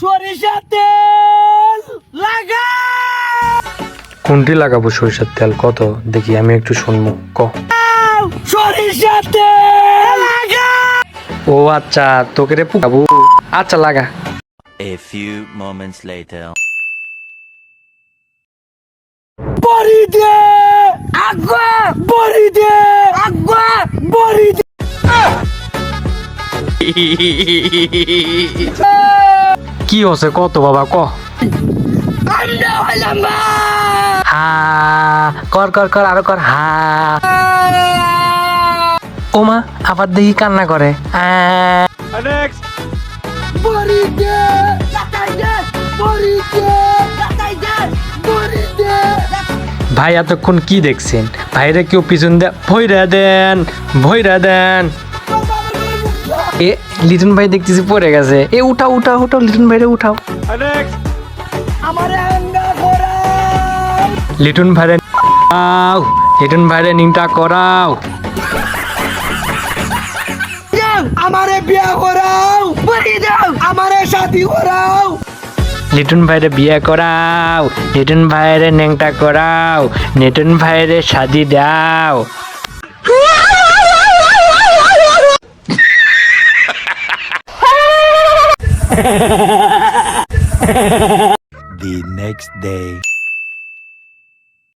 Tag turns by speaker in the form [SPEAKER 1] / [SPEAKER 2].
[SPEAKER 1] সরিষা তেল লাগা।
[SPEAKER 2] কোনটি লাগাবো সরিষার তেল? কত দেখি, আমি একটু শুনবো।
[SPEAKER 1] সরিষা তেল লাগা।
[SPEAKER 2] ও আচ্ছা, তোকে রে পুকাবো। আচ্ছা লাগা।
[SPEAKER 3] A few moments later.
[SPEAKER 1] বড়ি দে আগা, বড়ি দে আগা, বড়ি দে।
[SPEAKER 2] কি হচ্ছে কত বাবা ক?
[SPEAKER 1] আমরা হইলাম মা।
[SPEAKER 2] হা কর কর কর, আরো কর। হা ও মা, আবার দেখি কান্না করে।
[SPEAKER 1] বড়ি দে লাগাই দে, বড়ি দে লাগাই দে, বড়ি দে।
[SPEAKER 2] ভাই এতক্ষণ কি দেখছেন? ভাইরে কেউ পিছন দে ভইরা দেন, ভইরা দেন। এ লিটন ভাই দেখতেছি পড়ে গেছে। এ উঠাও উঠাও উঠাও, লিটন ভাইরে উঠাও।
[SPEAKER 1] আমারে আঙ্গা করাও,
[SPEAKER 2] লিটন ভাইরে আও, লিটন ভাইরে নিংটা করাও।
[SPEAKER 1] আমারে বিয়া করাও, বড়ি দাও আমারে শাদি করাও।
[SPEAKER 2] লিটন ভাইরে বিয়ে করাও, লিটন ভাইরে নেংটা করাও, লিটন ভাইরে শাদি দাও।
[SPEAKER 3] The next day.